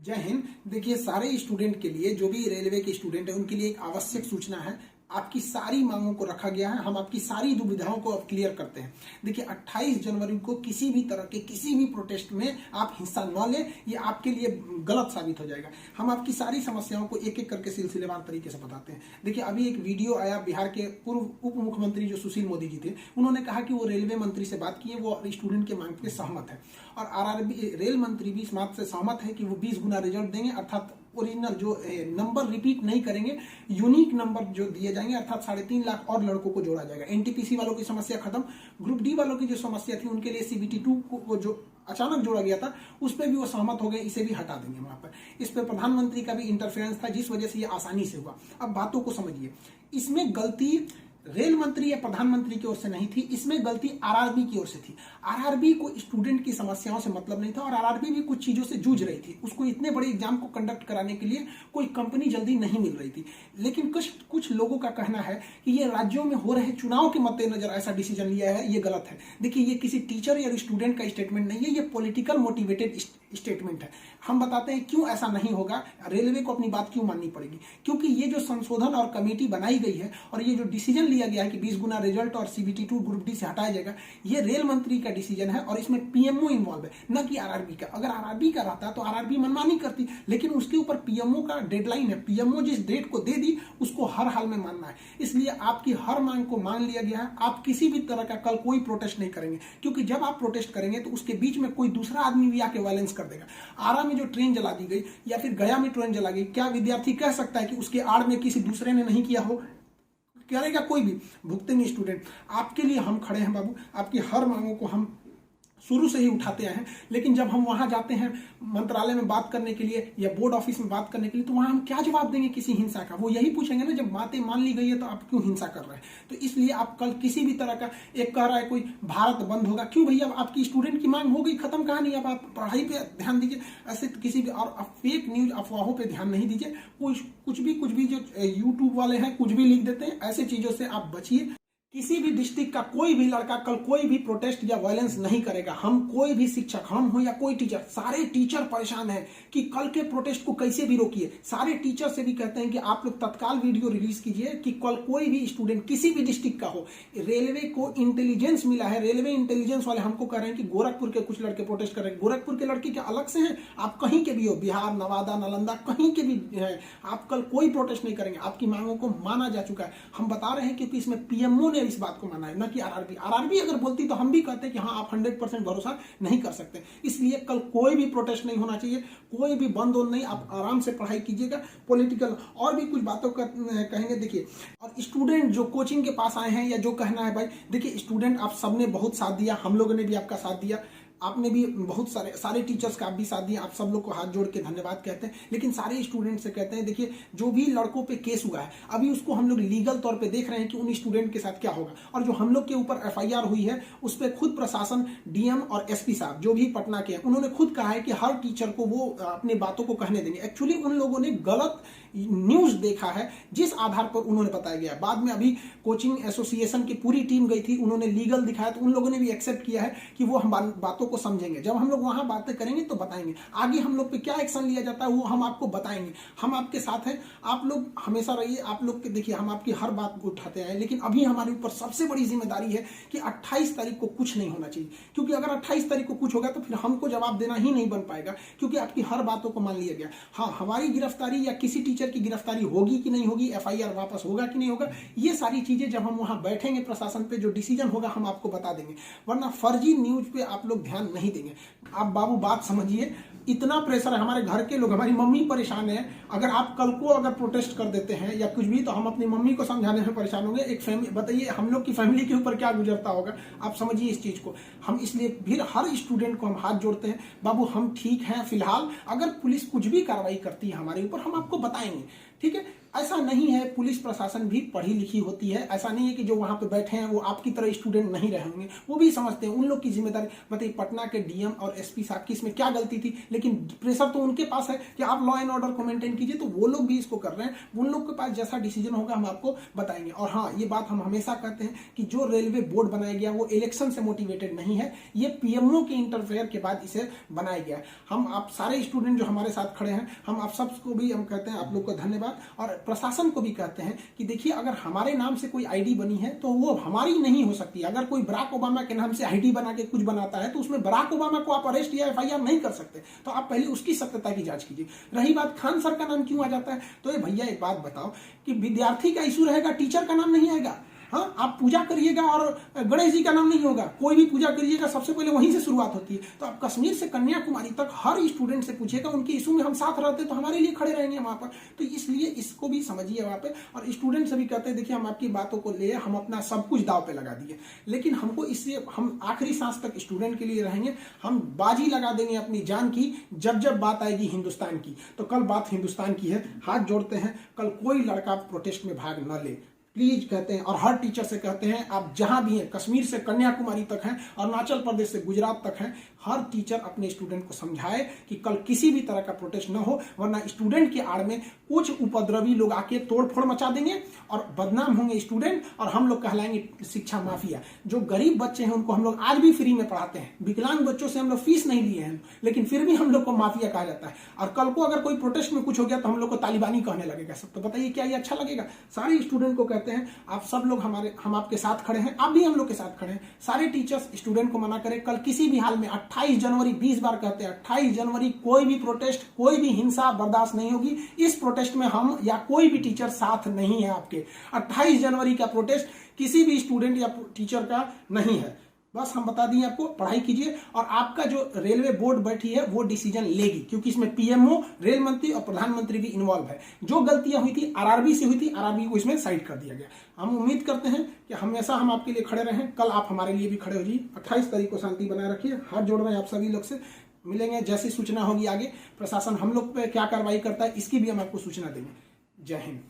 जय हिंद। देखिए, सारे स्टूडेंट के लिए, जो भी रेलवे के स्टूडेंट है, उनके लिए एक आवश्यक सूचना है। आपकी सारी मांगों को रखा गया है। हम आपकी सारी दुविधाओं को अब क्लियर करते हैं। देखिए, 28 जनवरी को किसी भी तरह के किसी भी प्रोटेस्ट में आप हिस्सा न लें, ये आपके लिए गलत साबित हो जाएगा। हम आपकी सारी समस्याओं को एक एक करके सिलसिलेवार तरीके से बताते हैं। देखिए, अभी एक वीडियो आया, बिहार के पूर्व उप मुख्यमंत्री जो सुशील मोदी जी थे, उन्होंने कहा कि वो रेलवे मंत्री से बात किए, वो स्टूडेंट के मांग पे सहमत है। और आरआरबी रेल मंत्री भी इस बात से सहमत है कि वो 20 गुना रिजल्ट देंगे, अर्थात ओरिजिनल जो नंबर रिपीट नहीं करेंगे, यूनिक नंबर जो दिए जाएंगे, अर्थात 3.5 लाख और लड़कों को जोड़ा जाएगा। एनटीपीसी वालों की समस्या खत्म। ग्रुप डी वालों की जो समस्या थी, उनके लिए सीबीटी 2 को जो अचानक जोड़ा गया था, उस पर भी वो सहमत हो गए, इसे भी हटा देंगे वहां पर। इस पर प्रधानमंत्री का भी इंटरफेरेंस था, जिस वजह से ये आसानी से हुआ। अब बातों को समझिए, इसमें गलती रेल मंत्री या प्रधानमंत्री की ओर से नहीं थी, इसमें गलती आरआरबी की ओर से थी। आरआरबी को स्टूडेंट की समस्याओं से मतलब नहीं था, और आरआरबी भी कुछ चीजों से जूझ रही थी। उसको इतने बड़े एग्जाम को कंडक्ट कराने के लिए कोई कंपनी जल्दी नहीं मिल रही थी। लेकिन कुछ लोगों का कहना है कि ये राज्यों में हो रहे चुनाव के मद्देनजर ऐसा डिसीजन लिया है, ये गलत है। देखिए, ये किसी टीचर या स्टूडेंट का स्टेटमेंट नहीं है, ये पॉलिटिकल मोटिवेटेड स्टेटमेंट है। हम बताते हैं क्यों ऐसा नहीं होगा, रेलवे को अपनी बात क्यों माननी पड़ेगी। क्योंकि ये जो संशोधन और कमेटी बनाई गई है, और ये जो डिसीजन लिया गया है कि 20 गुना रिजल्ट और सीबीटी 2 ग्रुप डी से हटाया जाएगा, ये रेल मंत्री का डिसीजन है, और इसमें पीएमओ इन्वॉल्व है, न कि आरआरबी का। अगर आरआरबी का रहता तो आरआरबी मनमानी करती, लेकिन उसके ऊपर पीएमओ का डेडलाइन है। पीएमओ जिस डेट को दे दी, उसको हर हाल में मानना है। इसलिए आपकी हर मांग को मान लिया गया है। आप किसी भी तरह का कल कोई प्रोटेस्ट नहीं करेंगे, क्योंकि जब आप प्रोटेस्ट करेंगे तो उसके बीच में कोई दूसरा आदमी भी आके वायलेंस कर देगा। आरा में जो ट्रेन जला दी गई, या फिर गया में ट्रेन जला गई, क्या विद्यार्थी कह सकता है कि उसके आड़ में किसी दूसरे ने नहीं किया हो? करेगा कोई भी, भुगतेंगे स्टूडेंट। आपके लिए हम खड़े हैं बाबू। आपकी हर मांगों को हम शुरू से ही उठाते आए हैं। लेकिन जब हम वहां जाते हैं मंत्रालय में बात करने के लिए या बोर्ड ऑफिस में बात करने के लिए, तो वहां हम क्या जवाब देंगे किसी हिंसा का? वो यही पूछेंगे ना, जब बातें मान ली गई है तो आप क्यों हिंसा कर रहे हैं? तो इसलिए आप कल किसी भी तरह का, एक कह रहा है कोई भारत बंद होगा, क्यों भैया? आपकी स्टूडेंट की मांग हो गई, खत्म कहानी। अब आप पढ़ाई पे ध्यान दीजिए, ऐसे किसी भी और फेक न्यूज अफवाहों पे ध्यान नहीं दीजिए। कुछ भी जो यूट्यूब वाले हैं कुछ भी लिख देते हैं, ऐसे चीजों से आप बचिए। किसी भी डिस्ट्रिक्ट का कोई भी लड़का कल कोई भी प्रोटेस्ट या वायलेंस नहीं करेगा। हम कोई भी शिक्षक, हम हो या कोई टीचर, सारे टीचर परेशान हैं कि कल के प्रोटेस्ट को कैसे भी रोकिए। सारे टीचर से भी कहते हैं कि आप लोग तत्काल वीडियो रिलीज कीजिए कि कल कोई भी स्टूडेंट किसी भी डिस्ट्रिक्ट का हो। रेलवे को इंटेलिजेंस मिला है, रेलवे इंटेलिजेंस वाले हमको कह रहे हैं कि गोरखपुर के कुछ लड़के प्रोटेस्ट कर रहे हैं। गोरखपुर के लड़के क्या अलग से हैं? आप कहीं के भी हो, बिहार, नवादा, नालंदा, कहीं के भी हैं, आप कल कोई प्रोटेस्ट नहीं करेंगे। आपकी मांगों को माना जा चुका है। हम बता रहे हैं क्योंकि इसमें पीएमओ ने इस बात को माना है, न कि आरआरबी। आरआरबी अगर बोलती तो हम भी कहते कि हाँ, आप 100% भरोसा नहीं कर सकते। इसलिए कल कोई भी प्रोटेस्ट नहीं होना चाहिए, कोई भी बंद नहीं। आप आराम से पढ़ाई कीजिएगा। पॉलिटिकल और भी कुछ बातों का कहेंगे। देखिए, और स्टूडेंट जो कोचिंग के पास आए हैं, या जो कहना है भाई, देखिए स्टूडेंट आप सबने बहुत साथ दिया, हम लोगों ने भी आपका साथ दिया, आपने भी बहुत सारे टीचर्स का आप भी साथ दिया। आप सब लोग को हाथ जोड़ के धन्यवाद कहते हैं। लेकिन सारे स्टूडेंट से कहते हैं, देखिए जो भी लड़कों पे केस हुआ है, अभी उसको हम लोग लीगल तौर पे देख रहे हैं कि उन स्टूडेंट के साथ क्या होगा। और जो हम लोग के ऊपर एफआईआर हुई है, उस पर खुद प्रशासन, डीएम और एसपी साहब जो भी पटना के हैं, उन्होंने खुद कहा है कि हर टीचर को वो अपनी बातों को कहने देंगे। एक्चुअली उन लोगों ने गलत न्यूज देखा है, जिस आधार पर उन्होंने बताया गया। बाद में अभी कोचिंग एसोसिएशन की पूरी टीम गई थी, उन्होंने लीगल दिखाया, तो उन लोगों ने भी एक्सेप्ट किया है कि वो हम बातों को समझेंगे। जब हम लोग वहां बातें करेंगे तो बताएंगे। आगे हम लोग पे क्या एक्शन लिया जाता है वो हम आपको बताएंगे। हम आपके साथ हैं, आप लोग हमेशा रहिए। आप लोग के देखिए, हम आपकी हर बात को उठाते हैं। लेकिन अभी हमारे ऊपर सबसे बड़ी जिम्मेदारी है कि 28 तारीख को कुछ नहीं होना चाहिए, क्योंकि अगर 28 तारीख को कुछ होगा तो फिर हमको जवाब देना ही नहीं बन पाएगा, क्योंकि आपकी हर बातों को मान लिया गया। हाँ, हमारी गिरफ्तारी या किसी टीचर की गिरफ्तारी होगी कि नहीं होगी, एफआईआर वापस होगा कि नहीं होगा, ये सारी चीजें जब हम वहां बैठेंगे प्रशासन पे, जो डिसीजन होगा हम आपको बता देंगे। वरना फर्जी न्यूज पे आप लोग ध्यान नहीं देंगे। आप बाबू बात समझिए, इतना प्रेशर है। हमारे घर के लोग, हमारी मम्मी परेशान है। अगर आप कल को अगर प्रोटेस्ट कर देते हैं या कुछ भी, तो हम अपनी मम्मी को समझाने में परेशान होंगे। एक फैमिली, बताइए हम लोग की फैमिली के ऊपर क्या गुजरता होगा। आप समझिए इस चीज को। हम इसलिए फिर हर स्टूडेंट को हम हाथ जोड़ते हैं, बाबू हम ठीक हैं फिलहाल। अगर पुलिस कुछ भी कार्रवाई करती है हमारे ऊपर, हम आपको बताएंगे, ठीक है? ऐसा नहीं है, पुलिस प्रशासन भी पढ़ी लिखी होती है। ऐसा नहीं है कि जो वहां पे बैठे हैं वो आपकी तरह स्टूडेंट नहीं रहे होंगे, वो भी समझते हैं, उन लोग की जिम्मेदारी। बताइए पटना के डीएम और एसपी साहब की इसमें क्या गलती थी, लेकिन प्रेशर तो उनके पास है कि आप लॉ एंड ऑर्डर को मेंटेन कीजिए, तो वो लोग भी इसको कर रहे हैं। उन लोग के पास जैसा डिसीजन होगा हम आपको बताएंगे। और हाँ, ये बात हम हमेशा कहते हैं कि जो रेलवे बोर्ड बनाया गया वो इलेक्शन से मोटिवेटेड नहीं है, ये पीएमओ के इंटरफेयर के बाद इसे बनाया गया है। हम आप सारे स्टूडेंट जो हमारे साथ खड़े हैं, हम आप सबको भी हम कहते हैं आप लोग को धन्यवाद, और प्रशासन को भी कहते हैं कि देखिए अगर हमारे नाम से कोई आईडी बनी है तो वो हमारी नहीं हो सकती। अगर कोई बराक ओबामा के नाम से आईडी बना के कुछ बनाता है तो उसमें बराक ओबामा को आप अरेस्ट या एफआईआर नहीं कर सकते, तो आप पहले उसकी सत्यता की जांच कीजिए। रही बात खान सर का नाम क्यों आ जाता है, तो ये भैया एक बात बताओ कि विद्यार्थी का इशू रहेगा, टीचर का नाम नहीं आएगा। हाँ, आप पूजा करिएगा और गणेश जी का नाम नहीं होगा, कोई भी पूजा करिएगा सबसे पहले वहीं से शुरुआत होती है। तो आप कश्मीर से कन्याकुमारी तक हर स्टूडेंट से पूछिएगा, उनके इशू में हम साथ रहते तो हमारे लिए खड़े रहेंगे वहां पर। तो इसलिए इसको भी समझिए वहां पे, और स्टूडेंट से भी कहते हैं देखिए हम आपकी बातों को ले, हम अपना सब कुछ दाव पे लगा दिए, लेकिन हमको इससे हम आखिरी सांस तक स्टूडेंट के लिए रहेंगे। हम बाजी लगा देंगे अपनी जान की जब जब बात आएगी हिंदुस्तान की। तो कल बात हिंदुस्तान की है, हाथ जोड़ते हैं, कल कोई लड़का प्रोटेस्ट में भाग न ले प्लीज कहते हैं। और हर टीचर से कहते हैं आप जहां भी हैं, कश्मीर से कन्याकुमारी तक हैं, अरुणाचल प्रदेश से गुजरात तक हैं, हर टीचर अपने स्टूडेंट को समझाए कि कल किसी भी तरह का प्रोटेस्ट न हो, वरना स्टूडेंट के आड़ में कुछ उपद्रवी लोग आके तोड़फोड़ मचा देंगे और बदनाम होंगे स्टूडेंट, और हम लोग कहलाएंगे शिक्षा माफिया। जो गरीब बच्चे हैं उनको हम लोग आज भी फ्री में पढ़ाते हैं, विकलांग बच्चों से हम लोग फीस नहीं लिए हैं, लेकिन फिर भी हम लोग को माफिया कहा जाता है। और कल को अगर कोई प्रोटेस्ट में कुछ हो गया तो हम लोग को तालिबानी कहने लगेगा सब। तो बताइए क्या ये अच्छा लगेगा? सारे स्टूडेंट को कहते हैं आप सब लोग हम आपके साथ खड़े हैं, आप भी हम लोग के साथ खड़े हैं। सारे टीचर्स स्टूडेंट को मना करें, कल किसी भी हाल में 28 जनवरी 20 बार कहते हैं 28 जनवरी कोई भी प्रोटेस्ट, कोई भी हिंसा बर्दाश्त नहीं होगी। इस प्रोटेस्ट में हम या कोई भी टीचर साथ नहीं है आपके। 28 जनवरी का प्रोटेस्ट किसी भी स्टूडेंट या टीचर का नहीं है। बस हम बता दिए आपको, पढ़ाई कीजिए, और आपका जो रेलवे बोर्ड बैठी है वो डिसीजन लेगी, क्योंकि इसमें पीएमओ, रेल मंत्री और प्रधानमंत्री भी इन्वॉल्व है। जो गलतियां हुई थी आरआरबी से हुई थी, आरआरबी को इसमें साइड कर दिया गया। हम उम्मीद करते हैं कि हमेशा हम आपके लिए खड़े रहें, कल आप हमारे लिए भी खड़े हो जाइए। 28 तारीख को शांति बनाए रखिए। हाथ जोड़ रहे हैं आप सभी लोग से, मिलेंगे जैसी सूचना होगी आगे, प्रशासन हम लोग पे क्या कार्रवाई करता है इसकी भी हम आपको सूचना देंगे। जय हिंद।